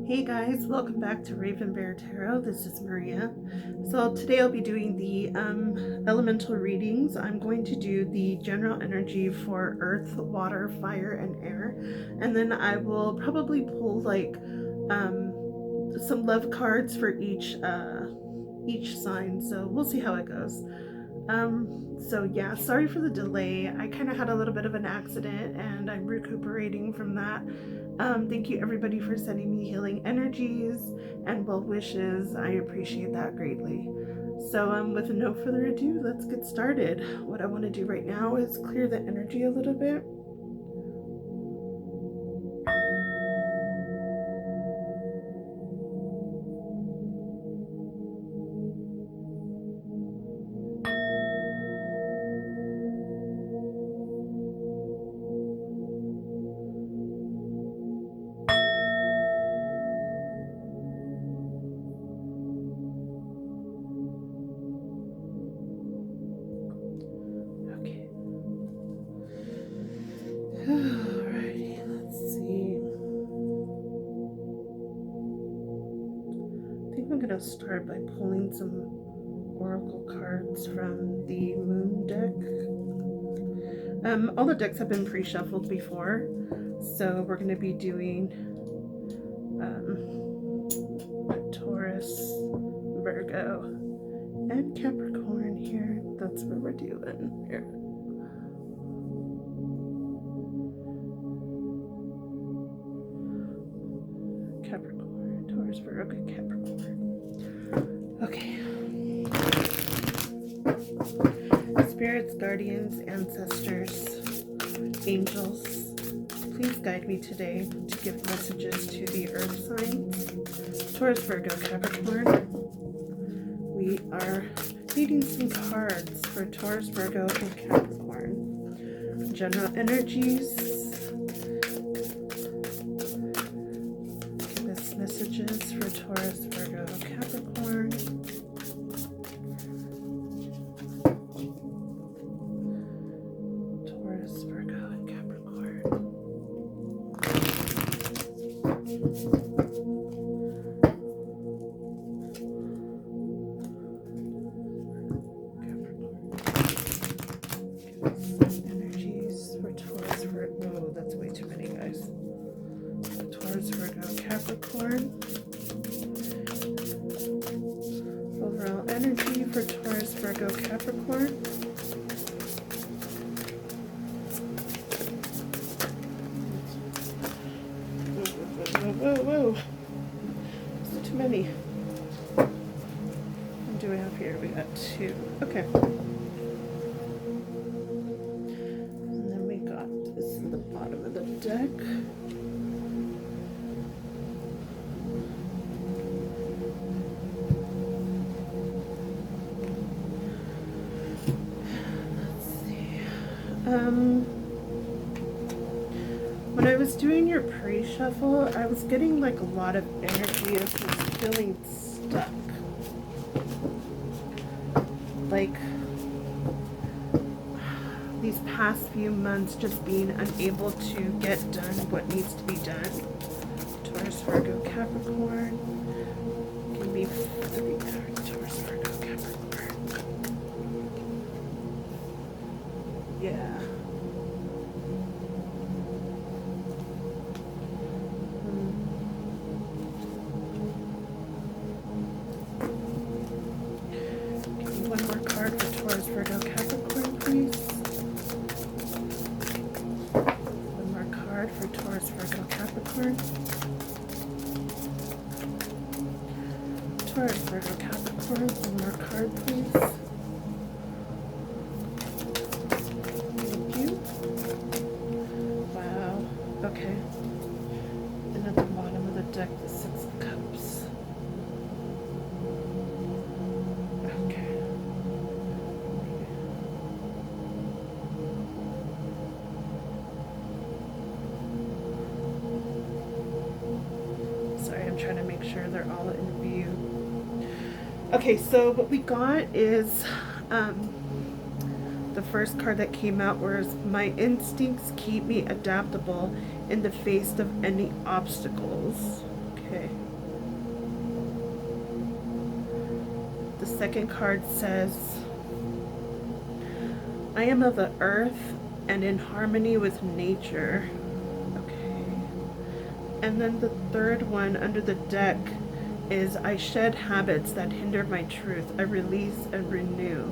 Hey guys, welcome back to Raven Bear Tarot. This is Maria. So today I'll be doing the elemental readings. I'm going to do the general energy for earth, water, fire, and air. And then I will probably pull like some love cards for each sign. So we'll see how it goes. So yeah, sorry for the delay. I kind of had a little bit of an accident and I'm recuperating from that. Thank you everybody for sending me healing energies and well wishes. I appreciate that greatly. So with no further ado, let's get started. What I want to do right now is clear the energy a little bit. Alrighty, let's see. I think I'm gonna start by pulling some oracle cards from the moon deck. All the decks have been pre-shuffled before, so we're gonna be doing Taurus, Virgo, and Capricorn here. That's what we're doing here. Capricorn, Taurus, Virgo, Capricorn. Okay. Spirits, guardians, ancestors, angels, please guide me today to give messages to the earth signs. Taurus, Virgo, Capricorn. We are needing some cards for Taurus, Virgo, and Capricorn. General energies. Give us messages for Taurus, Virgo, Capricorn. Taurus, Virgo, and Capricorn. Oh, that's way too many, guys. Taurus, Virgo, Capricorn. Overall energy for Taurus, Virgo, Capricorn. Whoa. There's too many. What do we have here? We got two. Okay. This is the bottom of the deck. Let's see. When I was doing your pre-shuffle, I was getting like a lot of energy of just feeling stuck. Like these past few months just being unable to get done what needs to be done. Taurus, Virgo, Capricorn. Give me 3 cards. Taurus, Virgo, Capricorn. Yeah. Give me one more card for Taurus, Virgo, Capricorn, please. For Taurus, Virgo, Capricorn. Taurus, Virgo, Capricorn. One more card, please. Thank you. Wow. Okay. And at the bottom of the deck, the 6 of Cups. Okay. Trying to make sure they're all in view. Okay, so what we got is the first card that came out was my instincts keep me adaptable in the face of any obstacles. Okay. Okay. The second card says, I am of the earth and in harmony with nature. Okay. And then the third one under the deck is, I shed habits that hinder my truth. I release and renew.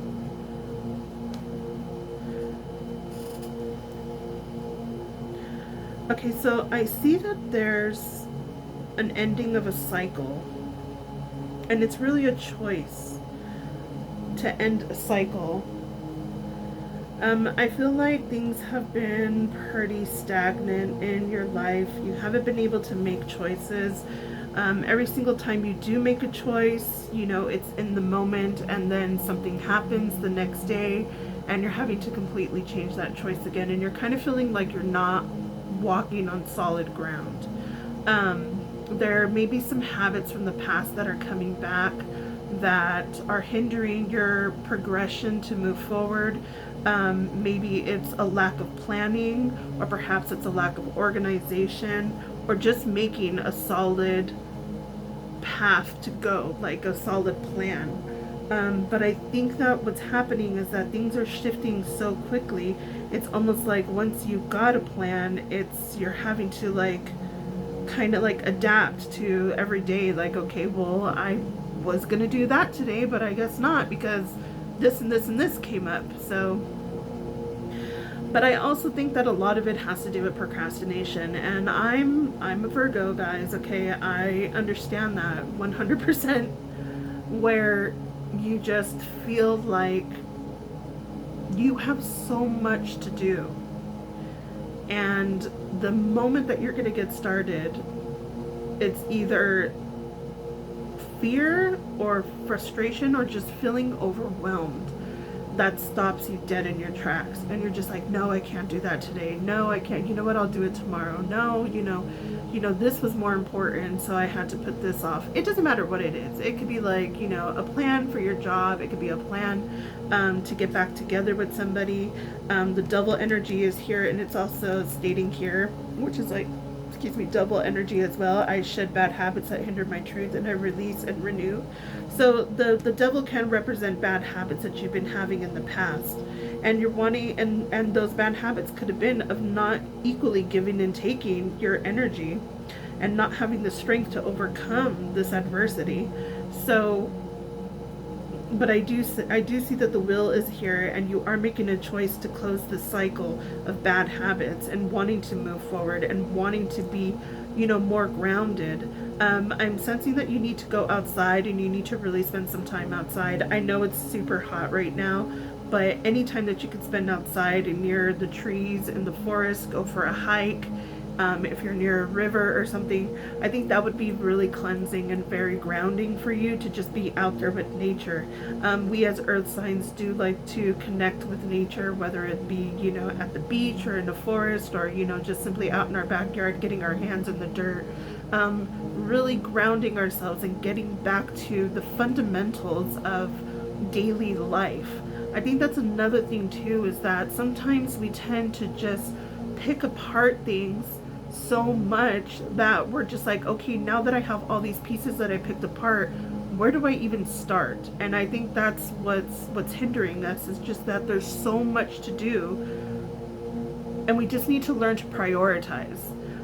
Okay, so I see that there's an ending of a cycle. And it's really a choice to end a cycle. I feel like things have been pretty stagnant in your life. You haven't been able to make choices. Every single time you do make a choice, you know, it's in the moment, and then something happens the next day and you're having to completely change that choice again, and you're kind of feeling like you're not walking on solid ground. There may be some habits from the past that are coming back that are hindering your progression to move forward. Maybe it's a lack of planning, or perhaps it's a lack of organization, or just making a solid path to go, like a solid plan. But I think that what's happening is that things are shifting so quickly. It's almost like once you've got a plan, you're having to like kind of like adapt to every day. Like, okay, well, I was gonna do that today, but I guess not, because this and this and this came up. So, but I also think that a lot of it has to do with procrastination, and I'm a Virgo, guys. Okay, I understand that 100%, where you just feel like you have so much to do, and the moment that you're going to get started, it's either fear or frustration or just feeling overwhelmed that stops you dead in your tracks, and you're just like, no, I can't do that today. No, I can't. You know what? I'll do it tomorrow. No, you know, this was more important, so I had to put this off. It doesn't matter what it is. It could be like, you know, a plan for your job. It could be a plan to get back together with somebody. The double energy is here, and it's also stating here, which is like, excuse me, double energy as well. I shed bad habits that hinder my truth, and I release and renew. So the devil can represent bad habits that you've been having in the past, and you're wanting, and those bad habits could have been of not equally giving and taking your energy, and not having the strength to overcome this adversity. So, but I do see that the will is here, and you are making a choice to close the cycle of bad habits and wanting to move forward and wanting to be, you know, more grounded. I'm sensing that you need to go outside, and you need to really spend some time outside. I know it's super hot right now, but any time that you can spend outside and near the trees in the forest, go for a hike. If you're near a river or something, I think that would be really cleansing and very grounding for you to just be out there with nature. We as earth signs do like to connect with nature, whether it be, you know, at the beach or in the forest, or, you know, just simply out in our backyard, getting our hands in the dirt, really grounding ourselves and getting back to the fundamentals of daily life. I think that's another thing too, is that sometimes we tend to just pick apart things so much that we're just like, okay, now that I have all these pieces that I picked apart, where do I even start? And I think that's what's hindering us, is just that there's so much to do, and we just need to learn to prioritize.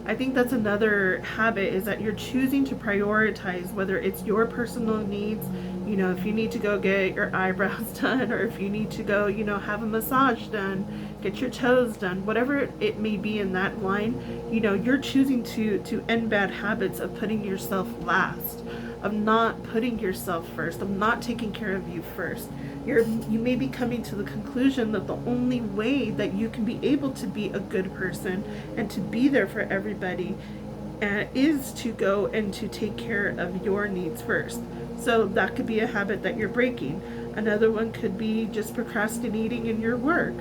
I think that's another habit, is that you're choosing to prioritize, whether it's your personal needs, you know, if you need to go get your eyebrows done, or if you need to go, you know, have a massage done, get your toes done, whatever it may be in that line, you know, you're choosing to end bad habits of putting yourself last, of not putting yourself first, of not taking care of you first. You may be coming to the conclusion that the only way that you can be able to be a good person and to be there for everybody is to go and to take care of your needs first. So that could be a habit that you're breaking. Another one could be just procrastinating in your work.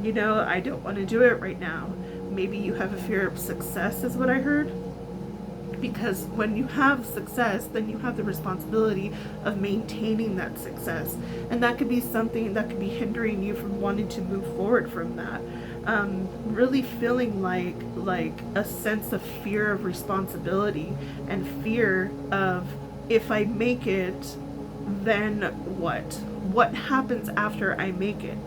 You know, I don't want to do it right now. Maybe you have a fear of success, is what I heard. Because when you have success, then you have the responsibility of maintaining that success. And that could be something that could be hindering you from wanting to move forward from that. really feeling like a sense of fear of responsibility and fear of, if I make it, then what happens after I make it?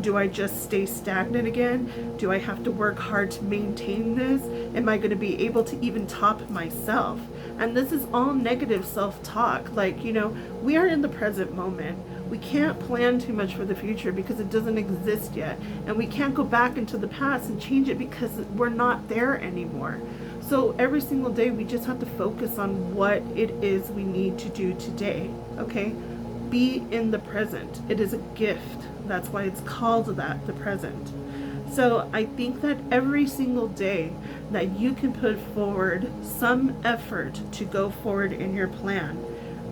Do I just stay stagnant again? Do I have to work hard to maintain this? Am I going to be able to even top myself? And this is all negative self-talk. Like, we are in the present moment. We can't plan too much for the future because it doesn't exist yet. And we can't go back into the past and change it because we're not there anymore. So every single day we just have to focus on what it is we need to do today, okay? Be in the present. It is a gift. That's why it's called that, the present. So I think that every single day that you can put forward some effort to go forward in your plan,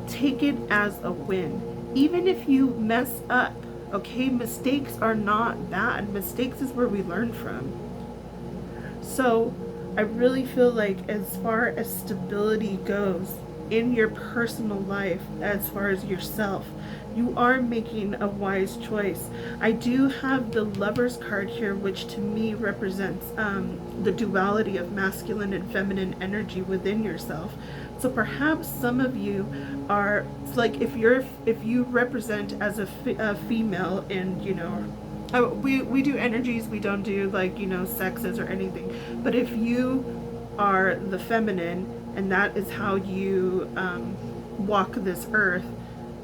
take it as a win. Even if you mess up, okay? Mistakes are not bad. Mistakes is where we learn from. So I really feel like as far as stability goes in your personal life, as far as yourself, you are making a wise choice. I do have the Lover's card here, which to me represents the duality of masculine and feminine energy within yourself. So perhaps some of you are like, if you represent as a female, and we do energies, we don't do like sexes or anything, but if you are the feminine and that is how you walk this earth,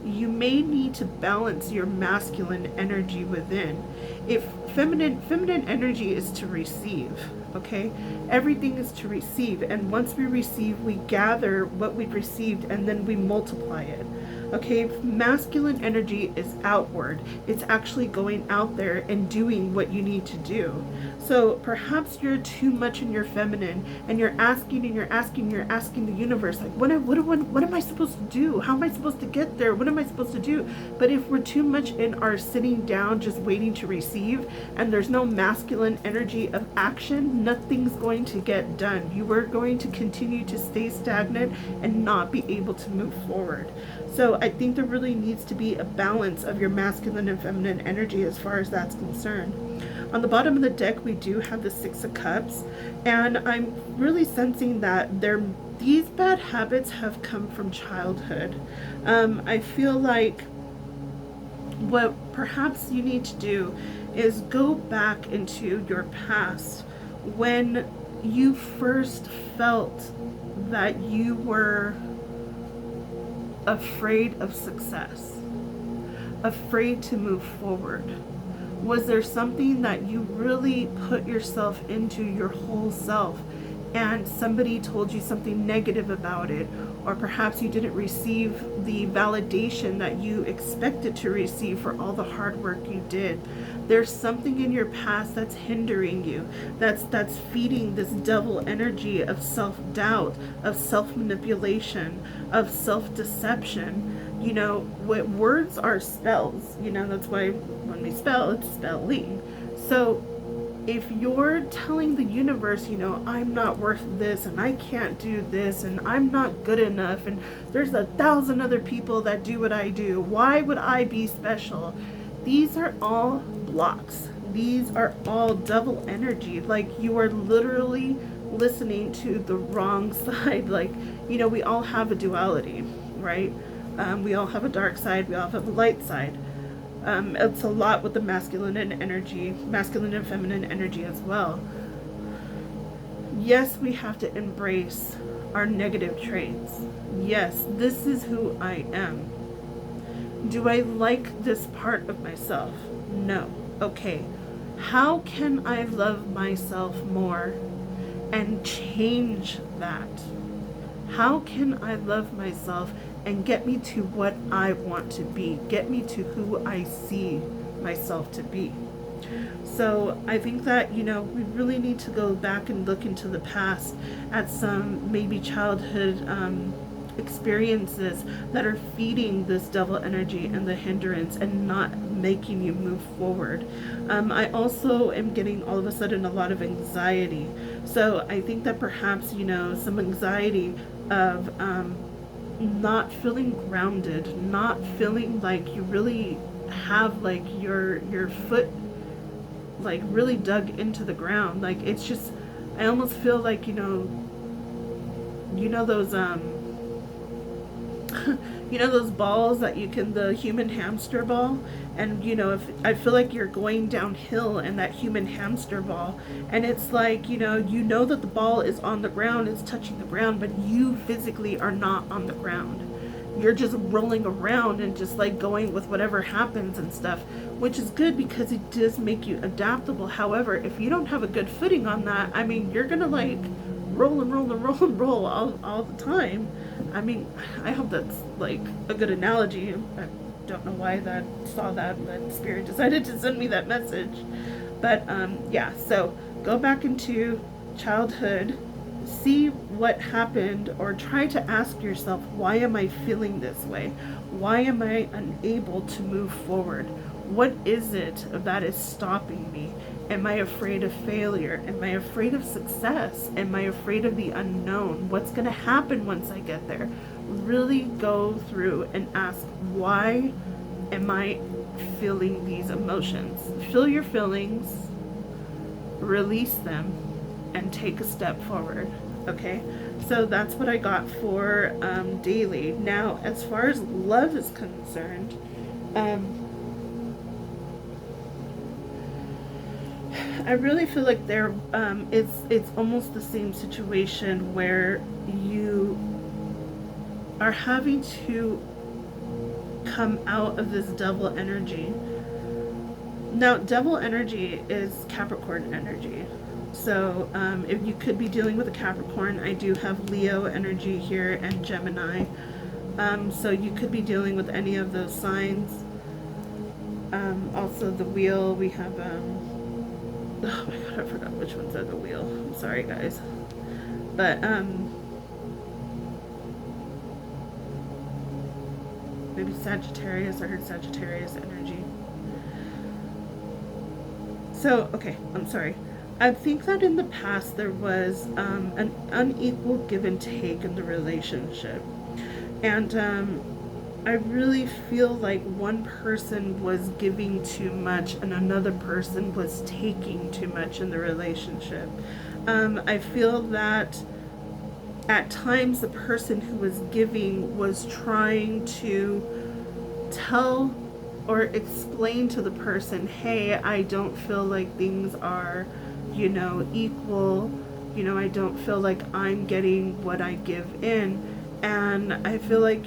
you may need to balance your masculine energy within. If feminine energy is to receive, okay? Everything is to receive, and once we receive, we gather what we've received and then we multiply it. Okay, masculine energy is outward. It's actually going out there and doing what you need to do. So perhaps you're too much in your feminine, and you're asking the universe, like, what am I supposed to do? How am I supposed to get there? What am I supposed to do? But if we're too much in our sitting down, just waiting to receive, and there's no masculine energy of action, nothing's going to get done. You are going to continue to stay stagnant and not be able to move forward. So I think there really needs to be a balance of your masculine and feminine energy as far as that's concerned. On the bottom of the deck, we do have the Six of Cups, and I'm really sensing that these bad habits have come from childhood. I feel like what perhaps you need to do is go back into your past when you first felt that you were afraid of success, afraid to move forward. Was there something that you really put yourself into, your whole self, and somebody told you something negative about it, or perhaps you didn't receive the validation that you expected to receive for all the hard work you did? There's something in your past that's hindering you, that's feeding this devil energy of self-doubt, of self-manipulation, of self-deception. Words are spells. That's why when we spell, it's spelling. So if you're telling the universe, I'm not worth this, and I can't do this, and I'm not good enough, and there's 1,000 other people that do what I do, why would I be special? These are all blocks. These are all devil energy. Like, you are literally listening to the wrong side. Like, we all have a duality, right? We all have a dark side. We all have a light side. It's a lot with the masculine and feminine energy as well. Yes, we have to embrace our negative traits. Yes, this is who I am. Do I like this part of myself? No. Okay. How can I love myself more and change that? How can I love myself and get me to what I want to be? Get me to who I see myself to be. So I think that, we really need to go back and look into the past at some maybe childhood experiences that are feeding this devil energy and the hindrance and not making you move forward. I also am getting all of a sudden a lot of anxiety. So I think that perhaps, some anxiety of not feeling grounded, not feeling like you really have like your foot like really dug into the ground. Like it's just, I almost feel like, you know those you know those balls that you can, the human hamster ball, and if I feel like you're going downhill in that human hamster ball, and it's like, you know that the ball is on the ground, it's touching the ground, but you physically are not on the ground. You're just rolling around and just like going with whatever happens and stuff, which is good because it does make you adaptable. However, if you don't have a good footing on that, I mean, you're gonna like roll and roll and roll and roll all the time. I mean, I hope that's like a good analogy. I don't know why that saw that, but Spirit decided to send me that message. But yeah, so go back into childhood, see what happened, or try to ask yourself, why am I feeling this way? Why am I unable to move forward? What is it that is stopping me? Am I afraid of failure? Am I afraid of success? Am I afraid of the unknown? What's going to happen once I get there? Really go through and ask, why am I feeling these emotions? Feel your feelings, release them, and take a step forward. Okay, so that's what I got for daily. Now, as far as love is concerned, I really feel like there it's almost the same situation where you are having to come out of this devil energy. Now, devil energy is Capricorn energy. So if you could be dealing with a Capricorn, I do have Leo energy here and Gemini. So you could be dealing with any of those signs. Also the wheel, we have oh my god, I forgot which ones are the wheel. I'm sorry guys. But maybe Sagittarius, I heard Sagittarius energy. So, okay, I'm sorry. I think that in the past there was an unequal give and take in the relationship. And I really feel like one person was giving too much and another person was taking too much in the relationship. I feel that at times the person who was giving was trying to tell or explain to the person, hey, I don't feel like things are, equal. I don't feel like I'm getting what I give in. And I feel like,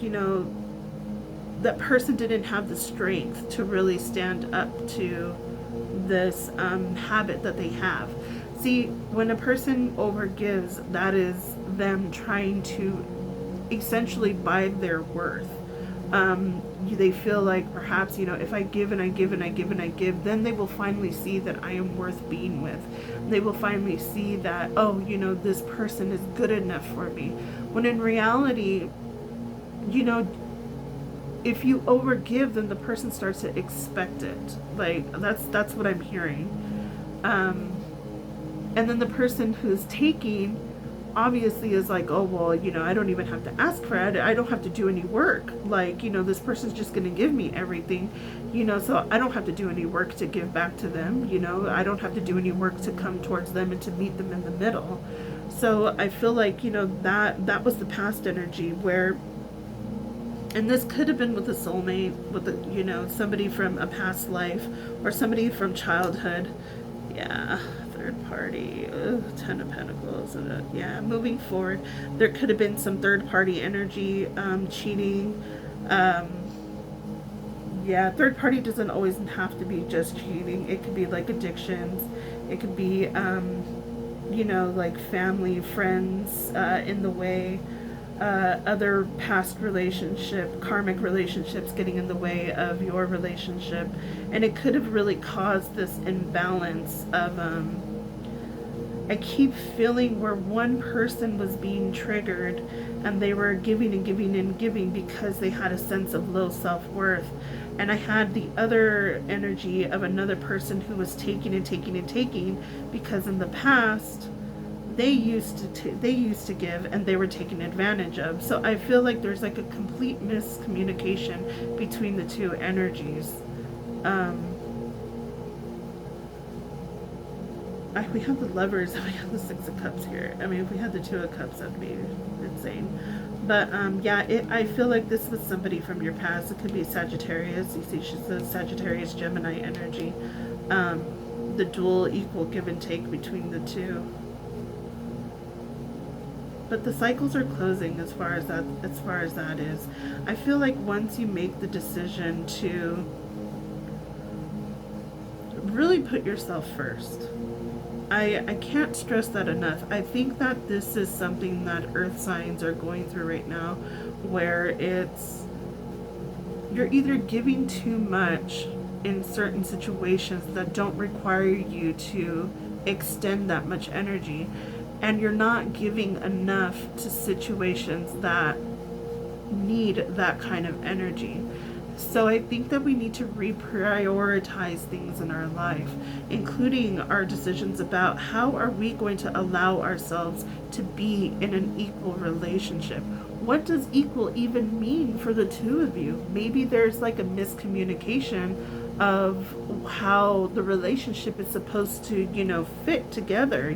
that person didn't have the strength to really stand up to this habit that they have. See, when a person overgives, that is them trying to essentially buy their worth. They feel like perhaps, if I give and I give and I give and I give, then they will finally see that I am worth being with. They will finally see that, oh, this person is good enough for me. When in reality, if you overgive, then the person starts to expect it. Like, that's what I'm hearing. And then the person who's taking obviously is like, oh, well, I don't even have to ask for it. I don't have to do any work. Like, this person's just going to give me everything, so I don't have to do any work to give back to them. I don't have to do any work to come towards them and to meet them in the middle. So I feel like, that was the past energy where, and this could have been with a soulmate, with somebody from a past life or somebody from childhood. Yeah, third party. Ugh, 10 of Pentacles. Yeah, moving forward, there could have been some third party energy, cheating. Yeah, third party doesn't always have to be just cheating. It could be like addictions. It could be, like family, friends in the way. Other past karmic relationships getting in the way of your relationship, and it could have really caused this imbalance of I keep feeling where one person was being triggered and they were giving and giving and giving because they had a sense of low self-worth, and I had the other energy of another person who was taking and taking and taking because in the past they used to give and they were taken advantage of. So I feel like there's like a complete miscommunication between the two energies. we have the Lovers and we have the Six of Cups here. I mean, if we had the Two of Cups, that'd be insane. But yeah, I feel like this was somebody from your past. It could be Sagittarius. You see, she says Sagittarius, Gemini energy. The dual equal give and take between the two. But the cycles are closing as far as that is. I feel like once you make the decision to really put yourself first, I can't stress that enough. I think that this is something that earth signs are going through right now, where you're either giving too much in certain situations that don't require you to extend that much energy, and you're not giving enough to situations that need that kind of energy. So I think that we need to reprioritize things in our life, including our decisions about how are we going to allow ourselves to be in an equal relationship. What does equal even mean for the two of you? Maybe there's like a miscommunication of how the relationship is supposed to, fit together,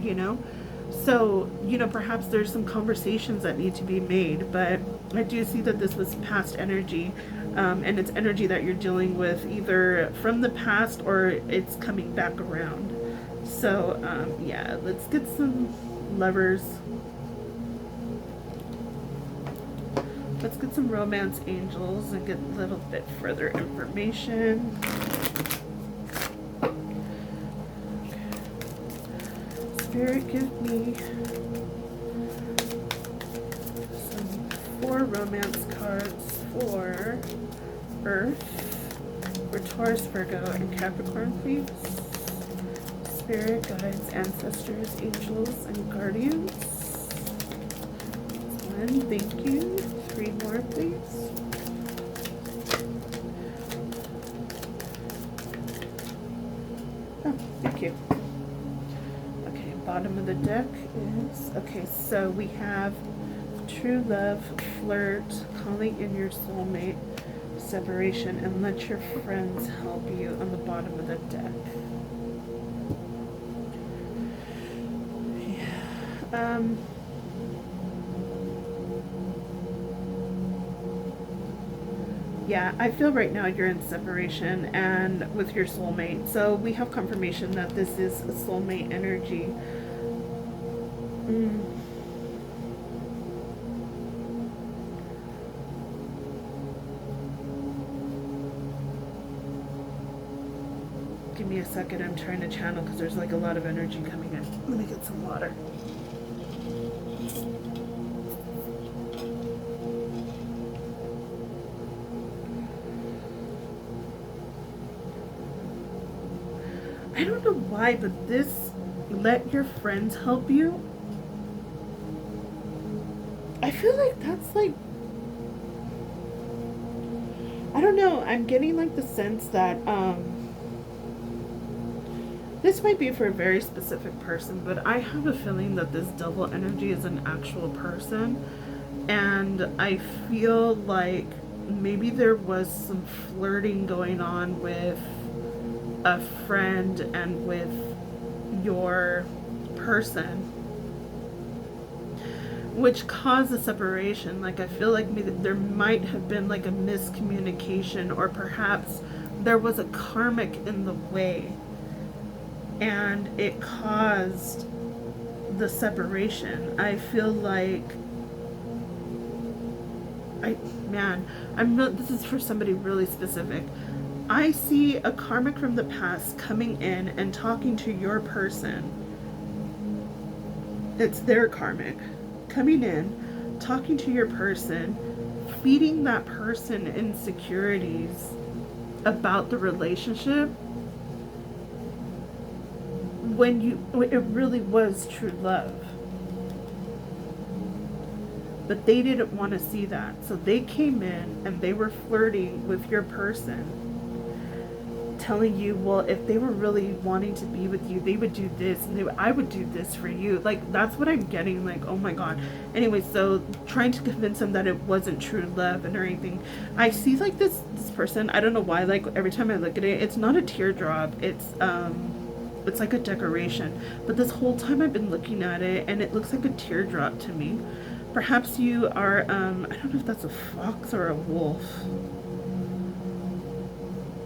So, perhaps there's some conversations that need to be made, but I do see that this was past energy, and it's energy that you're dealing with either from the past or it's coming back around. So, yeah, let's get some Lovers. Let's get some Romance Angels and get a little bit further information. Spirit, give me some 4 romance cards for Earth, for Taurus, Virgo, and Capricorn, please. Spirit, guides, ancestors, angels, and guardians. 1, thank you. 3 more, please. Oh, thank you. Bottom of the deck is, okay, so we have true love, flirt, calling in your soulmate, separation, and let your friends help you on the bottom of the deck. Yeah. Yeah, I feel right now you're in separation and with your soulmate. So we have confirmation that this is a soulmate energy. Give me a second, I'm trying to channel because there's like a lot of energy coming in. Let me get some water. I don't know why, but this, let your friends help you, I feel like that's like, I don't know, I'm getting like the sense that this might be for a very specific person, but I have a feeling that this double energy is an actual person, and I feel like maybe there was some flirting going on with a friend and with your person, which caused the separation. Like, I feel like maybe there might have been like a miscommunication, or perhaps there was a karmic in the way and it caused the separation. I feel like this is for somebody really specific. I see a karmic from the past coming in and talking to your person. It's their karmic coming in, talking to your person, feeding that person insecurities about the relationship when it really was true love. But they didn't want to see that. So they came in and they were flirting with your person, telling you, well, if they were really wanting to be with you, they would do this, and I would do this for you. Like, that's what I'm getting, like, oh my god. Anyway, so trying to convince them that it wasn't true love and or anything. I see like this person, I don't know why, like every time I look at it, it's not a teardrop, it's it's like a decoration. But this whole time I've been looking at it, and it looks like a teardrop to me. Perhaps you are, I don't know if that's a fox or a wolf.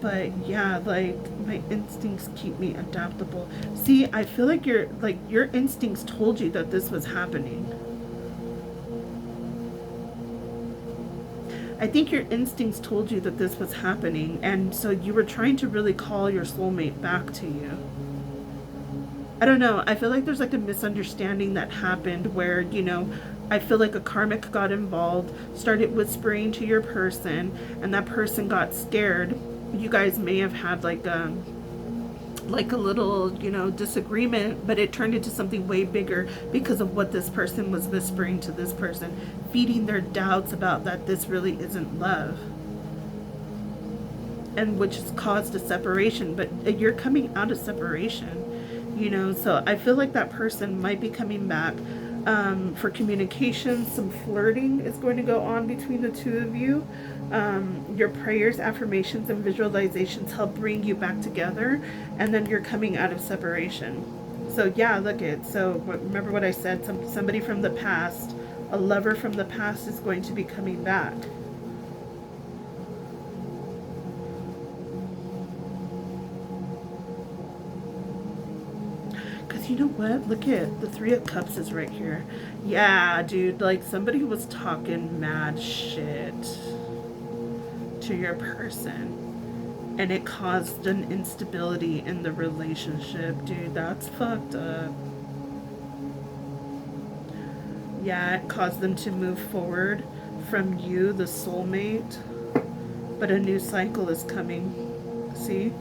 But yeah, like, my instincts keep me adaptable. See, I feel like your instincts told you that this was happening. I think your instincts told you that this was happening, and so you were trying to really call your soulmate back to you. I don't know. I feel like there's like a misunderstanding that happened where, you know, I feel like a karmic got involved, started whispering to your person, and that person got scared. You guys may have had like a little, you know, disagreement, but it turned into something way bigger because of what this person was whispering to this person, feeding their doubts about that this really isn't love, and which has caused a separation. But you're coming out of separation, you know, so I feel like that person might be coming back for communication. Some flirting is going to go on between the two of you. Your prayers, affirmations, and visualizations help bring you back together, and then you're coming out of separation. So yeah, look it. So remember what I said, somebody from the past, a lover from the past is going to be coming back. Because you know what? Look at the Three of Cups is right here. Yeah, dude, like somebody was talking mad shit to your person, and it caused an instability in the relationship. Dude, that's fucked up. Yeah, it caused them to move forward from you, the soulmate, but a new cycle is coming. See?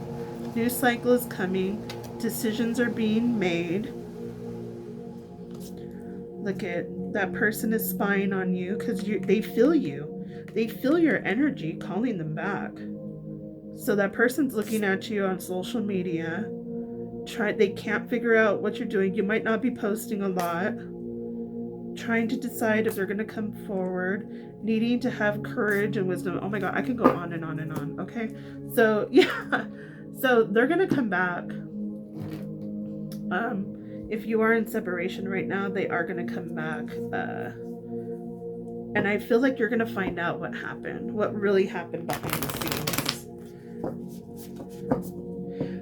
New cycle is coming. Decisions are being made. Look at that person is spying on you because they feel you. They feel your energy calling them back. So that person's looking at you on social media. They can't figure out what you're doing. You might not be posting a lot. Trying to decide if they're going to come forward. Needing to have courage and wisdom. Oh my God, I could go on and on and on. Okay. So yeah. So they're going to come back. If you are in separation right now, they are going to come back. And I feel like you're going to find out what happened, what really happened behind the scenes.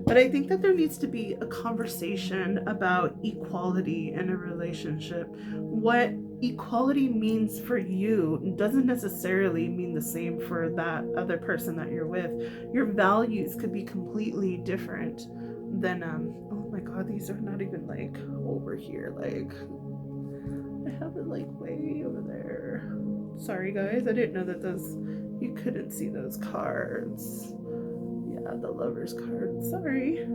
But I think that there needs to be a conversation about equality in a relationship. What equality means for you doesn't necessarily mean the same for that other person that you're with. Your values could be completely different than, oh my God, these are not even like over here. Like, I have it like way over there. Sorry guys, I didn't know that you couldn't see those cards. Yeah, the Lover's card. Sorry.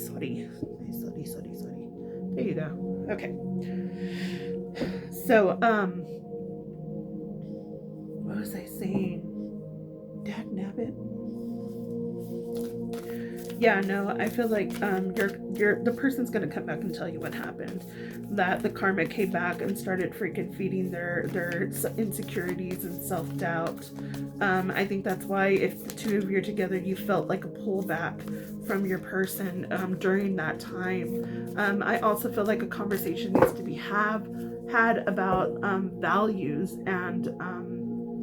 Sorry. There you go. Okay. So, what was I saying? Dagnabbit. Yeah, no, I feel like the person's gonna come back and tell you what happened. That the karma came back and started freaking feeding their insecurities and self-doubt. I think that's why if the two of you are together, you felt like a pullback from your person during that time. I also feel like a conversation needs to be had about values and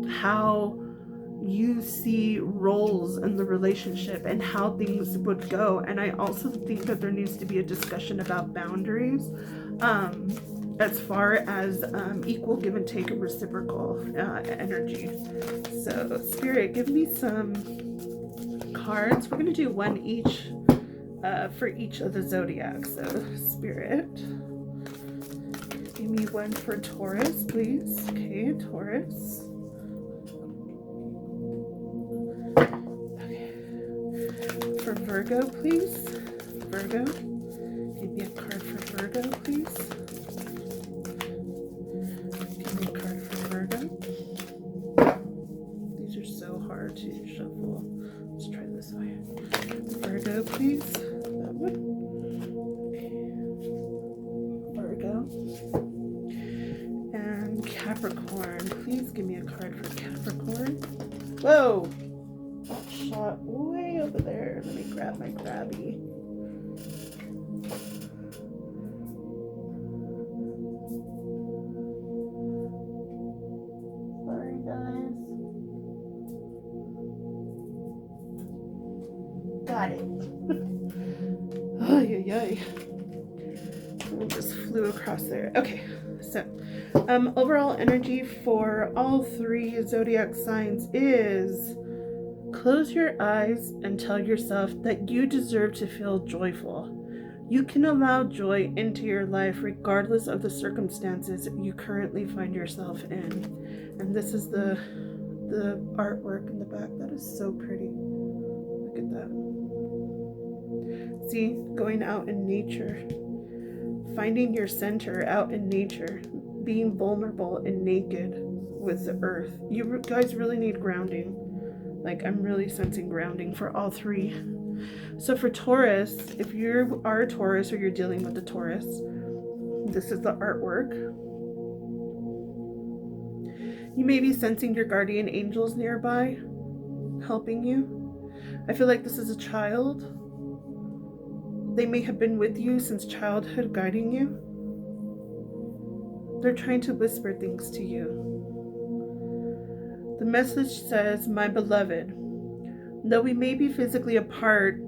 how you see roles in the relationship and how things would go. And I also think that there needs to be a discussion about boundaries as far as equal give and take and reciprocal energy. So Spirit, give me some cards. We're going to do one each for each of the zodiac. So Spirit, give me one for Taurus, please. Okay, Taurus. For Virgo, please. Virgo. Give me a card for Virgo, please. Give me a card for Virgo. These are so hard to shuffle. Let's try this way. Virgo, please. That one. Virgo. And Capricorn. Please give me a card for Capricorn. Whoa! shot way over there. Let me grab my grabby. Sorry, guys. Got it. Ay, ay, ay. It just flew across there. Okay, so overall energy for all 3 zodiac signs is close your eyes and tell yourself that you deserve to feel joyful. You can allow joy into your life regardless of the circumstances you currently find yourself in. And this is the artwork in the back. That is so pretty. Look at that. See, going out in nature, finding your center out in nature, being vulnerable and naked with the earth. You guys really need grounding. Like, I'm really sensing grounding for all 3. So for Taurus, if you are a Taurus or you're dealing with a Taurus, this is the artwork. You may be sensing your guardian angels nearby helping you. I feel like this is a child. They may have been with you since childhood, guiding you. They're trying to whisper things to you. The message says, my beloved, though we may be physically apart,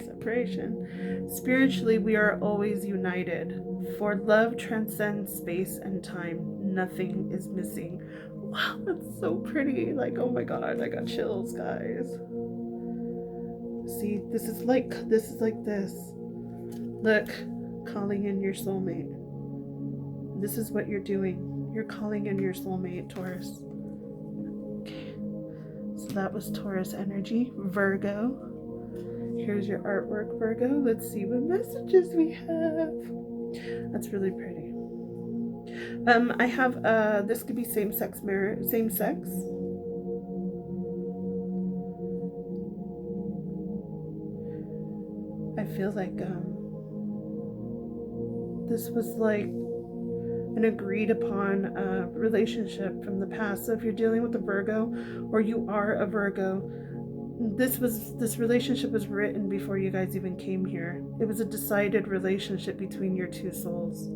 separation, spiritually we are always united. For love transcends space and time. Nothing is missing. Wow, that's so pretty. Like, oh my God, I got chills, guys. See, this is like this. Look, calling in your soulmate. This is what you're doing. You're calling in your soulmate, Taurus. Okay. So that was Taurus energy. Virgo. Here's your artwork, Virgo. Let's see what messages we have. That's really pretty. I have this could be same-sex marriage, same-sex. I feel like this was like an agreed upon relationship from the past. So if you're dealing with a Virgo or you are a Virgo, this relationship was written before you guys even came here. It was a decided relationship between your 2 souls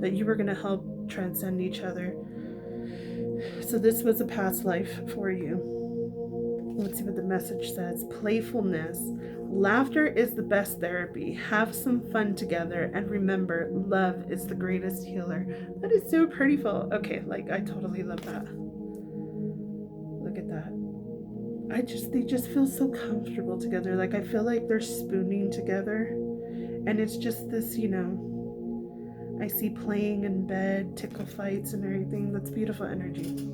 that you were going to help transcend each other. So this was a past life for you. Let's see what the message says. Playfulness. Laughter is the best therapy. Have some fun together, and remember, love is the greatest healer. That is so prettyful. Okay, like, I totally love that. Look at that. They just feel so comfortable together. Like, I feel like they're spooning together, and it's just this, you know, I see playing in bed, tickle fights and everything. That's beautiful energy.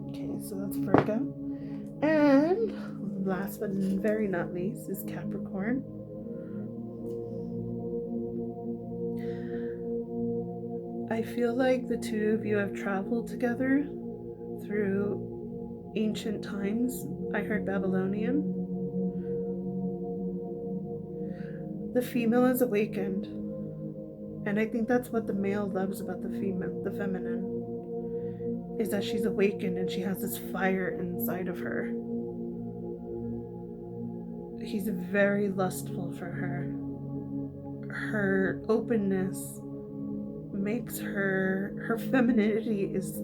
Okay, so that's Virgo. And last but very not least is Capricorn. I feel like the 2 of you have traveled together through ancient times. I heard Babylonian. The female is awakened. And I think that's what the male loves about the female, the feminine, is that she's awakened and she has this fire inside of her. He's very lustful for her. Her openness makes her femininity is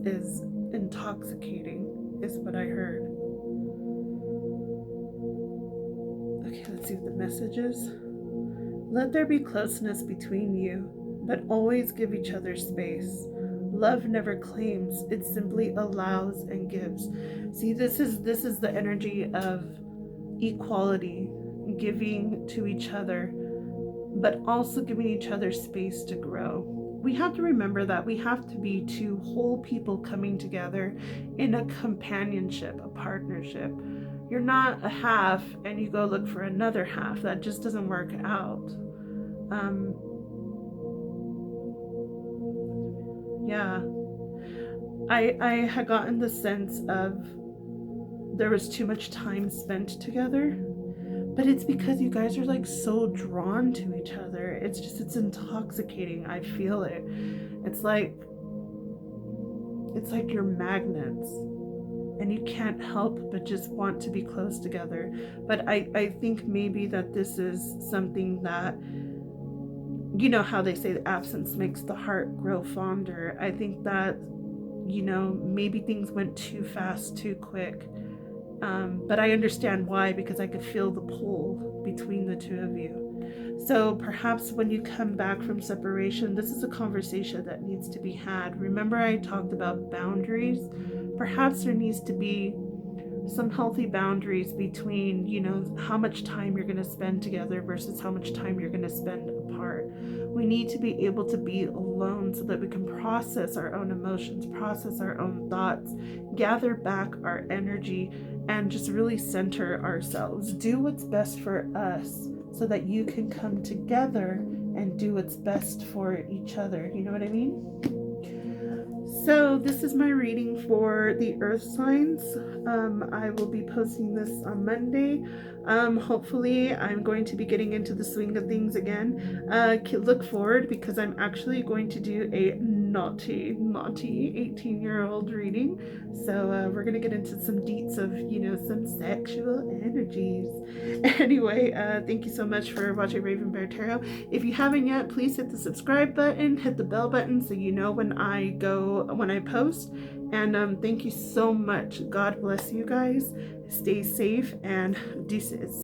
intoxicating, is what I heard. Okay, let's see what the message is. Let there be closeness between you, but always give each other space. Love never claims, it simply allows and gives. See, this is the energy of equality, giving to each other, but also giving each other space to grow. We have to remember that we have to be 2 whole people coming together in a companionship, a partnership. You're not a half and you go look for another half. That just doesn't work out. Yeah, I had gotten the sense of there was too much time spent together, but it's because you guys are like so drawn to each other. It's intoxicating. I feel it. It's like you're magnets, and you can't help but just want to be close together. But I think maybe that this is something that, you know how they say the absence makes the heart grow fonder. I think that, you know, maybe things went too fast, too quick. But I understand why, because I could feel the pull between the two of you. So perhaps when you come back from separation, this is a conversation that needs to be had. Remember, I talked about boundaries. Perhaps there needs to be some healthy boundaries between, you know, how much time you're going to spend together versus how much time you're going to spend apart. We need to be able to be alone so that we can process our own emotions, process our own thoughts, gather back our energy, and just really center ourselves. Do what's best for us so that you can come together and do what's best for each other. You know what I mean? So this is my reading for the earth signs. I will be posting this on Monday. Hopefully I'm going to be getting into the swing of things again. Look forward, because I'm actually going to do a naughty 18-year-old reading. So we're going to get into some deets of, you know, some sexual energies. Anyway, thank you so much for watching Raven Bear Tarot. If you haven't yet, please hit the subscribe button, hit the bell button so you know when I post. And thank you so much. God bless you guys. Stay safe and deuces.